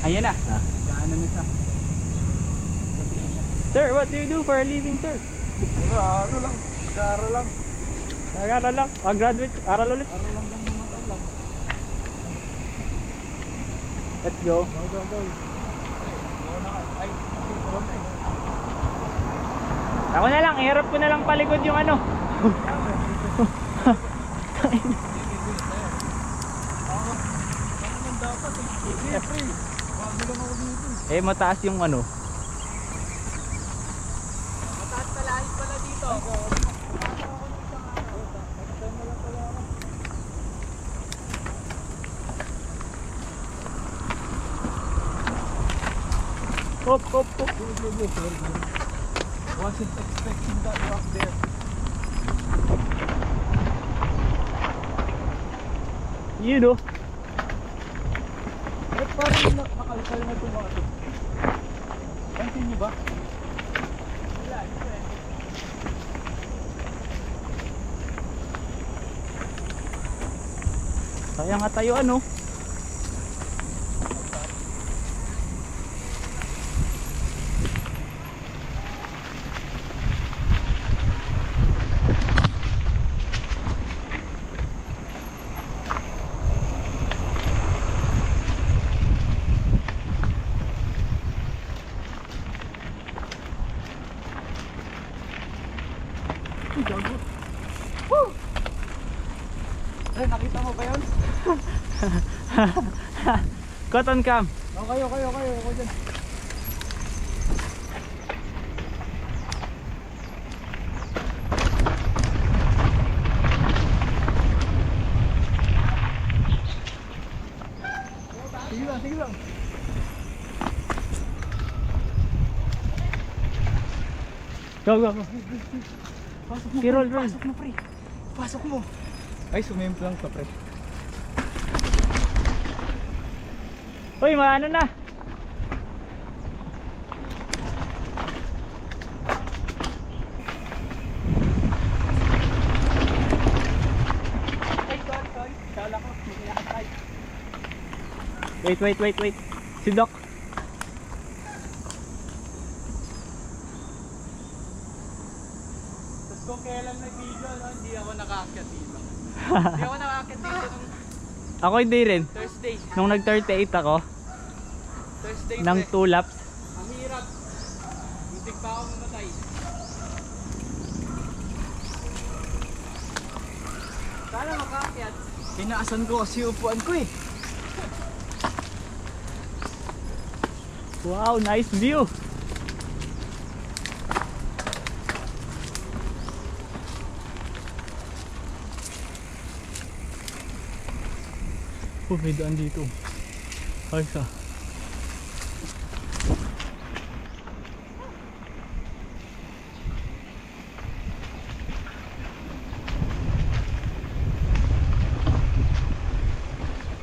Ayan na. Gaano na siya. Sir, what do you do for a living, sir? Ano lang. Kara lang. Nag-aral lang. Graduate. Aral ulit. Kara lang lang mga lang. Let's go. Go. Ay, Ako na lang. Iharap ko na lang palikod yung ano. Eh, mataas yung ano. mataas talahit pala dito. Hop, hop, hop. Wasn't expecting that rock there. You know. Eh, parang nakalkal na ito mga ito. Pansin niyo ba? Wala, ito eh. Kaya nga tayo ano. Eh, nakita mo ba yun? Cotton cam. Kayo. Ako dyan. Sige lang. Go. Pasok mo, Roll. pre. Pasok mo. Ay, sumimplang ka, pre. Uy, maano na. Ay, sorry. Kala ko, may kinakatay. Wait. Si Doc. Tapos kung kailan nag-video, no, hindi ako nakaakyat dito. Hindi ako nakaakyat dito nung Ako hindi rin. Thursday. Nung nag-38 ako, Thursday, ng pre. 2 laps. Ang hirap. Muntik pa ako mamatay. Sana makaakyat. Tinaasan ko kasi upuan ko eh. Wow, nice view. Oh, may daan dito. Ayos ah.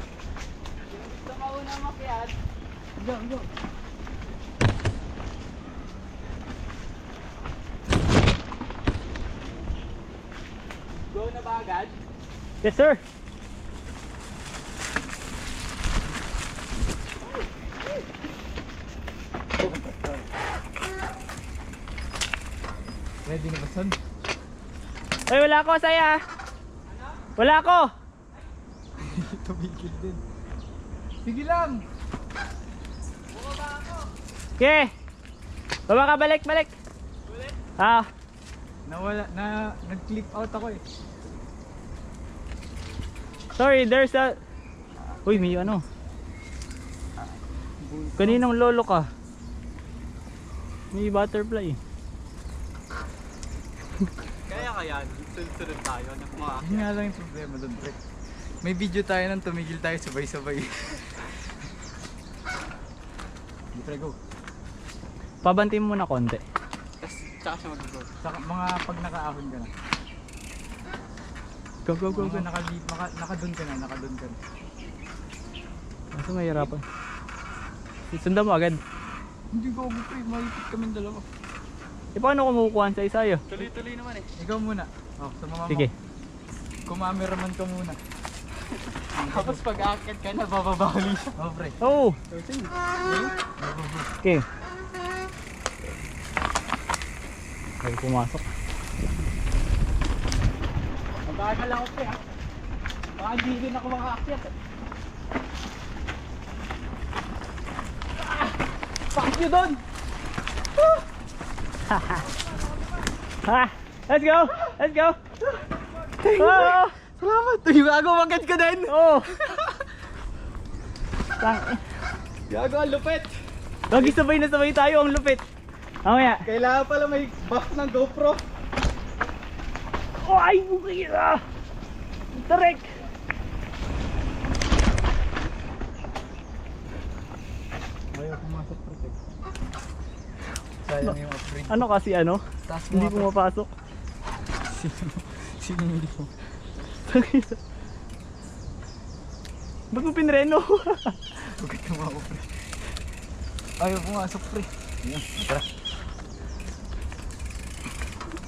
Gusto mauna makyat. Go. Go na ba agad? Yes, sir. Ready na ba, son? Ay, wala ako, saya. Wala ako. Tumigil din. Sige lang. Okay. Baba ka, balik. Ulit? Ah, Nag-clip out ako eh. sorry, there's a... Uy, may ano. Kaninong lolo ka? May butterfly. Kaya sunod tayo ng mga. Yun nga lang yung problema doon, pre. May video tayo nang tumigil tayo sabay-sabay. Pre, go. Pabanti mo muna konti. Tsaka siya mag-go. Tsaka mga pag nakaahon ka na. Go. Nakadun ka na. Kasi mahirapan. Sundan mo agad. Hindi ko ako, pre. Malipit kami dalawa. E paano kumukuhaan sa isayo? Tuloy-tuloy naman eh. Ikaw muna. Oh, sa mama Sige. mo. Kumameraman ka muna. Tapos pag aakit ka na, bababali siya. Oh, pre. Oh! So, sige. Okay. Ay, pumasok. Mag-aagal lang ako, pre, ha? Baka hindi din ako makaakyat, eh. Fuck you doon! Ha! Let's go! Let's go! Oh! Salamat! Yung gago, magkat ka din! Oh! Tang... Gago, ang lupit! Lagi sabay na sabay tayo, ang lupit. Mamaya. Kailangan pala may box ng GoPro. Oh, ay, bukay na! Tarek! Ayaw pumasok, protect. Sayang yung upgrade. Ano kasi ano? Taas mo Hindi nga, pumapasok. Sino hindi ko? Ba't mo pinreno? Huwag ka mga pre. Ayaw pumasok, pre. Ayan, tara.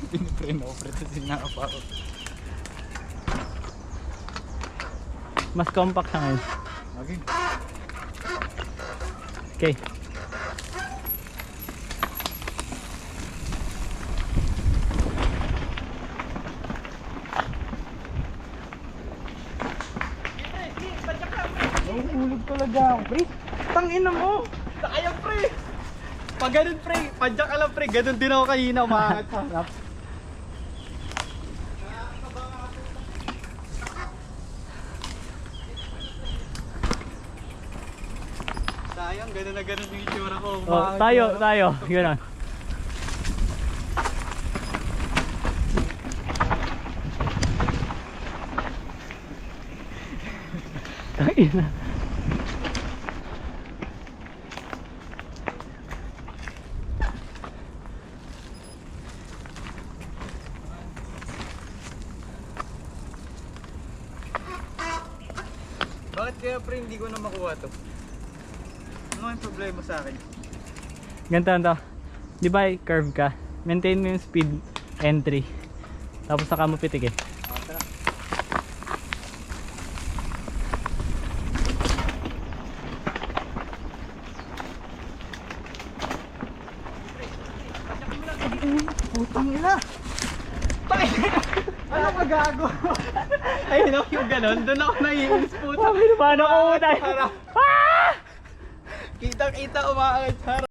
Pinipreno ako, pre. Kasi nga pa ako. Mas compact siya ngayon. Okay. Okay. Nahulog talaga ako, pre. Tangina mo. Sayang, pre. Pag ganun, pre. Padyak ka lang, pre. Ganun din ako kanina. Umaangat sa harap. Sayang, ganun na ganun yung itsura ko. Oh, tayo. Gano'n. Tangina. Bakit kaya, pre, hindi ko na makuha to? Ano yung problema sa akin? Ganito. Di ba curve ka? Maintain mo yung speed entry. Tapos saka mo pitik eh. Tara. Putang ina! Ano ka gago? Ay, no, yung ganon, doon ako naiinis puto. Paano ko tayo? Kita-kita umaangat sa harap.